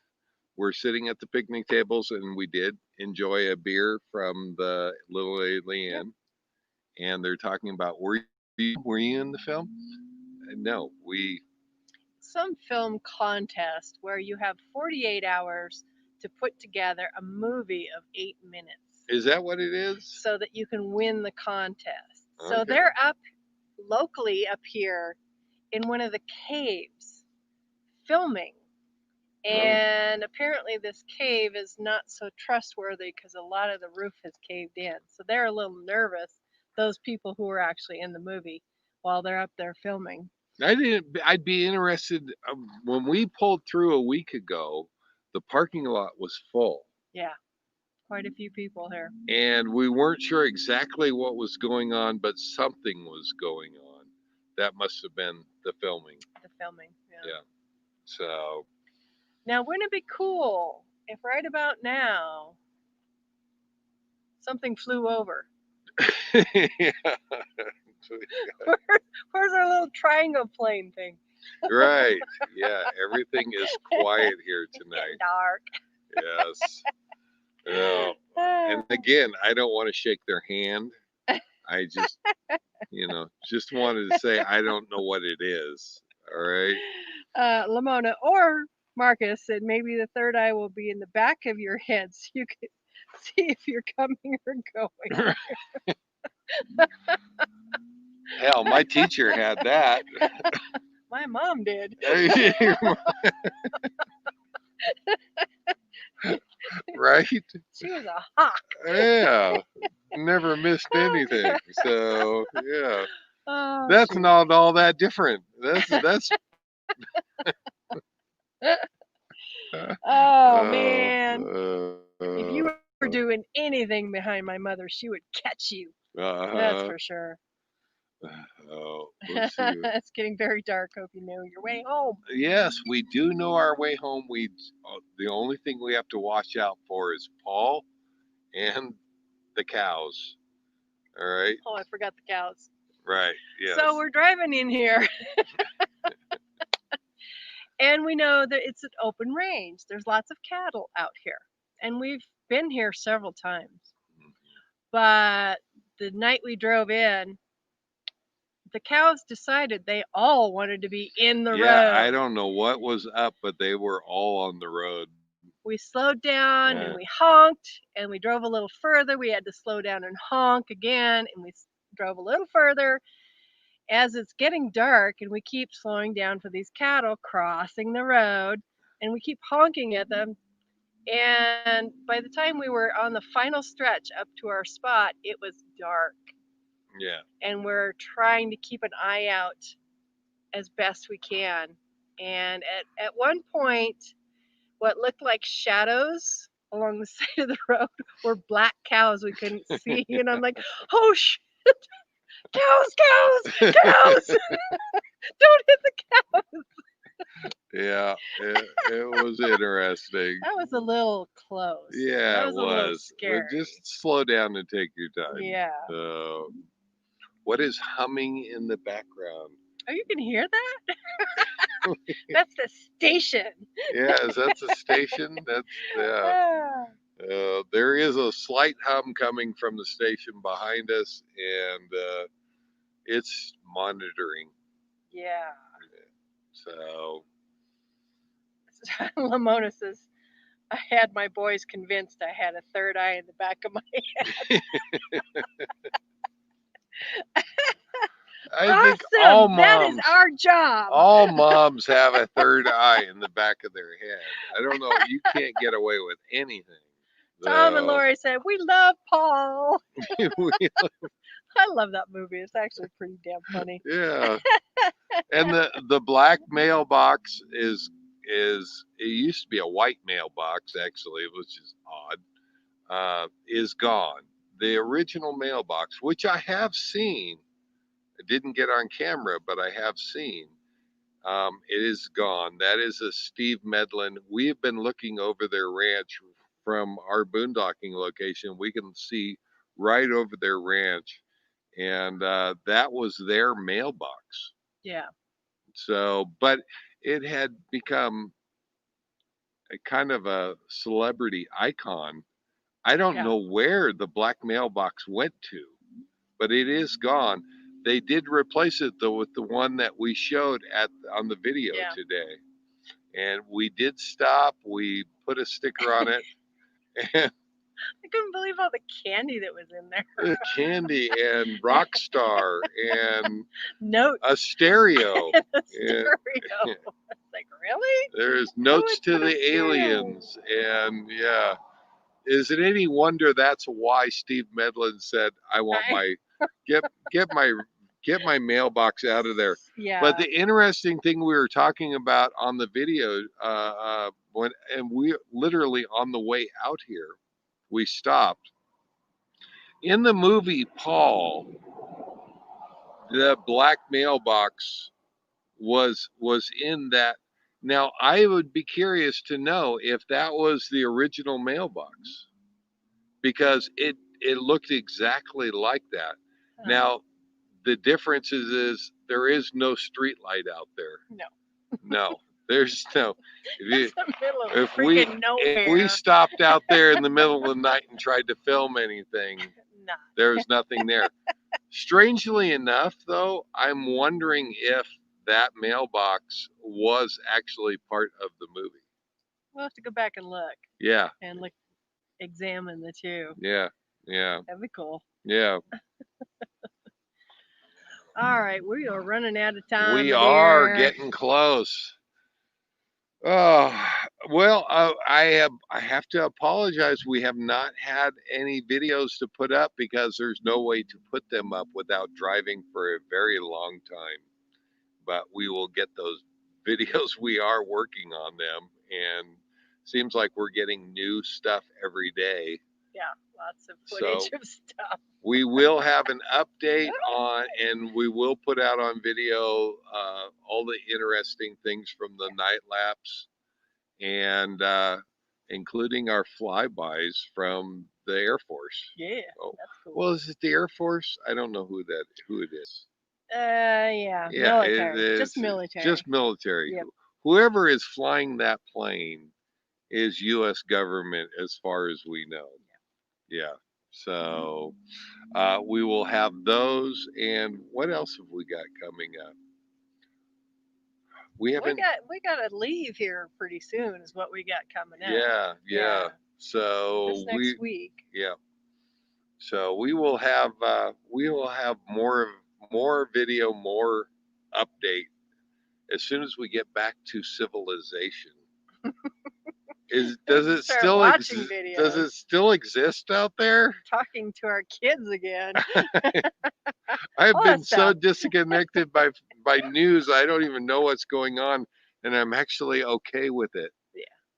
We're sitting at the picnic tables and we did enjoy a beer from the Little Yep. Alien. And they're talking about were you in the film? No, we Some film contest where you have 48 hours to put together a movie of 8 minutes is that what it is? so that you can win the contest. So Okay. they're up locally up here in one of the caves filming. Oh, And apparently, this cave is not so trustworthy because a lot of the roof has caved in. So they're a little nervous, those people who are actually in the movie, while they're up there filming. I didn't. I'd be interested. When we pulled through a week ago, the parking lot was full, Yeah, quite a few people here. and we weren't sure exactly what was going on, but something was going on. That must have been the filming. The filming. Yeah. Yeah. So. Now, wouldn't it be cool if right about now something flew over? Yeah. Where's our little triangle plane thing? Right. Yeah. Everything is quiet here tonight. Dark. Yes. Yeah. And again, I don't want to shake their hand. I just wanted to say I don't know what it is. All right. Lamona or Marcus said maybe the third eye will be in the back of your head so you can see if you're coming or going. Hell, my teacher had that. My mom did. Right? She was a hawk. Yeah. Never missed anything. So yeah. Oh, That's shoot. not all that different. That's Oh, uh, man. uh, If you were doing anything behind my mother, she would catch you. That's uh, for sure. oh, let's see. It's getting very dark. Hope you know your way home. Yes, we do know our way home. The only thing we have to watch out for is Paul and the cows. All right. Oh, I forgot the cows. Right. Yes. So we're driving in here, and we know that it's an open range. There's lots of cattle out here, and we've been here several times. But the night we drove in, the cows decided they all wanted to be in the Yeah, I road. don't know what was up, but they were all on the road. We slowed down Yeah. and we honked, and we drove a little further. We had to slow down and honk again, and we drove a little further. As it's getting dark, and we keep slowing down for these cattle crossing the road, and we keep honking at them. And by the time we were on the final stretch up to our spot, it was dark. Yeah. And we're trying to keep an eye out as best we can. And at one point, what looked like shadows along the side of the road were black cows we couldn't see. And I'm like, oh, shit, cows, cows, cows! Don't hit the cows. Yeah, it was interesting. That was a little close. Yeah, That it was a little was. scary. But just slow down and take your time. Yeah. What is humming in the background? Oh, you can hear that? That's the station. Yeah, is that the station? That's yeah. Ah, There is a slight hum coming from the station behind us, and it's monitoring. yeah. So Lamona says, I had my boys convinced I had a third eye in the back of my head. I think Awesome. That is our job. all moms have a third eye in the back of their head. I don't know. You can't get away with anything. Tom and Lori said, we love Paul. We- I love that movie. It's actually pretty damn funny. yeah. And the black mailbox is it used to be a white mailbox actually, which is odd. Is gone. The original mailbox, which I have seen I didn't get on camera, but I have seen. It is gone. That is a Steve Medlin. We have been looking over their ranch from our boondocking location. We can see right over their ranch, and that was their mailbox. Yeah. So, but it had become a kind of a celebrity icon. I don't Yeah. know where the black mailbox went to, but it is gone. They did replace it though with the one that we showed at on the video Yeah. today. And we did stop. We put a sticker on it, and I couldn't believe all the candy that was in there. candy and Rockstar and Notes. a stereo. The And stereo. It's like, really? there's Who notes would to put a the stereo? aliens. And yeah, is it any wonder that's why Steve Medlin said, "I want my get get my get my mailbox out of there." Yeah. But the interesting thing we were talking about on the video, when and we literally on the way out here, we stopped. In the movie Paul, the black mailbox was in that. Now I would be curious to know if that was the original mailbox because it looked exactly like that. Now the difference is there is no street light out there. No. No, there's no. It's the middle of If we freaking nowhere. if we stopped out there in the middle of the night and tried to film anything, Nah. there's nothing there. Strangely enough, though, I'm wondering if that mailbox was actually part of the movie. We'll have to go back and look Yeah, and look, examine the two. yeah, yeah, That'd be cool. yeah. All right, we are running out of time. We my are dear. getting close. Oh, well, I have to apologize. We have not had any videos to put up because there's no way to put them up without driving for a very long time. But we will get those videos. We are working on them, and seems like we're getting new stuff every day. Yeah, lots of footage So of stuff. we will have an update on, and we will put out on video all the interesting things from the night lapse, and including our flybys from the Air Force. Yeah, Oh, that's cool. well, is it the Air Force? I don't know who it is. Yeah, Yeah, military. Just military. Just military. Yep. Whoever is flying that plane is U.S. government, as far as we know. Yeah. So we will have those, and what else have we got coming up? We haven't. We got to leave here pretty soon. Is what we got coming up. Yeah, yeah. Yeah. So This next week. yeah. So we will have more video, more update as soon as we get back to civilization. Does it Start still watching exist? videos. Does it still exist out there? Talking to our kids again. I've All been that so stuff. disconnected by news. I don't even know what's going on, and I'm actually okay with it.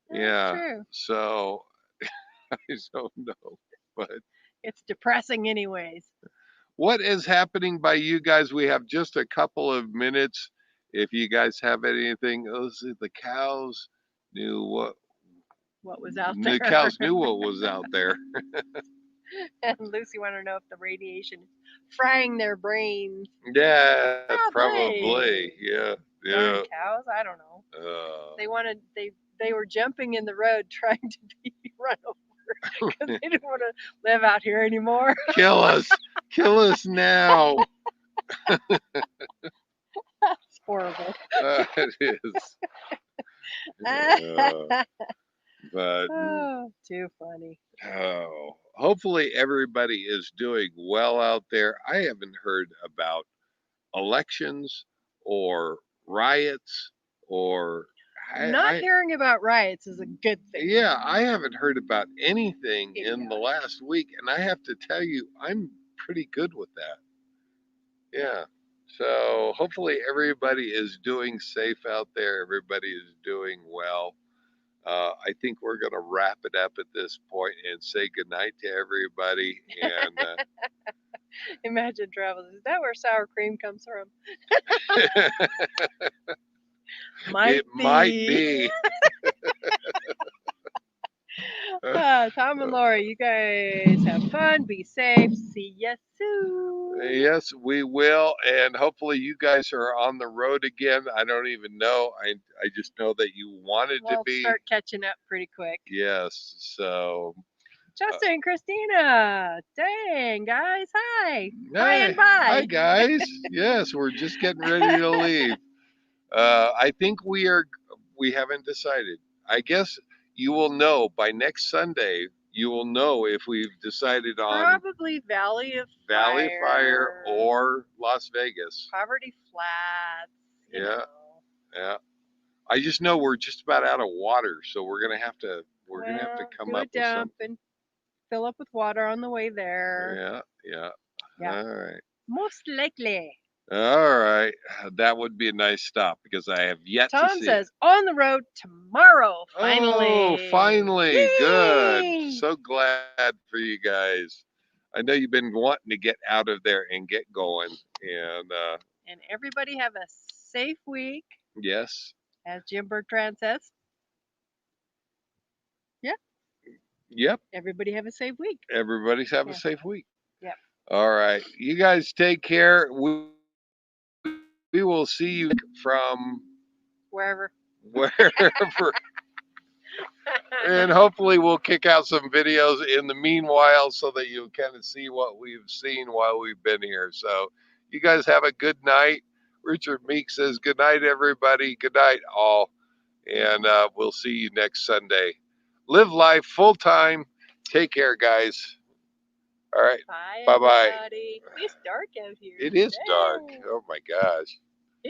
That's Yeah. true. So I don't know, but It's depressing, anyways. what is happening by you guys? We have just a couple of minutes. If you guys have anything, the cows knew What was out there? the cows knew what was out there. And Lucy wanted to know if the radiation is frying their brains. Yeah, Probably. probably. Yeah, Darn yeah. cows, I don't know. They were jumping in the road trying to be run over because they didn't want to live out here anymore. Kill us now. That's horrible. It is. But Oh, too funny. hopefully everybody is doing well out there. I haven't heard about elections or riots or Not hearing about riots is a good thing. Yeah, I haven't heard about anything Yeah. in the last week, and I have to tell you, I'm pretty good with that. Yeah. So hopefully everybody is doing safe out there. Everybody is doing well. I think we're going to wrap it up at this point and say goodnight to everybody. And Imagine traveling. Is that where sour cream comes from? It might be. Tom and Lori, you guys have fun. Be safe. See ya soon. Yes, we will, and hopefully you guys are on the road again. I don't even know. I just know that you wanted to We'll be. start catching up pretty quick. Yes. So. Justin, Christina, dang guys, hi, hi Hey, and bye. hi guys. Yes, we're just getting ready to leave. I think we haven't decided. I guess you will know by next Sunday. You will know if we've decided on Probably Valley of Valley of Fire Fire or Las Vegas. Poverty Flats. You Yeah, know. yeah. I just know we're just about out of water, so we're gonna have to come do a up with some. dump and fill up with water on the way there. Yeah. Yeah. All right. Most likely. All right. That would be a nice stop because I have yet to Tom see says it. on the road tomorrow. Finally. Oh, finally. Yay! Good. So glad for you guys. I know you've been wanting to get out of there and get going. And everybody have a safe week, Yes. as Jim Bertrand says. Yeah. Yep. Everybody have a safe week. Everybody's have Yeah. a safe week. Yep. All right. You guys take care. We will see you from Wherever. wherever. And hopefully we'll kick out some videos in the meanwhile so that you kind of see what we've seen while we've been here. So you guys have a good night. Richard Meek says good night, everybody. Good night, all. And we'll see you next Sunday. Live life full time. Take care, guys. All right. Bye, Bye-bye. everybody. It's dark out here. It is dark. Dang. Oh my gosh.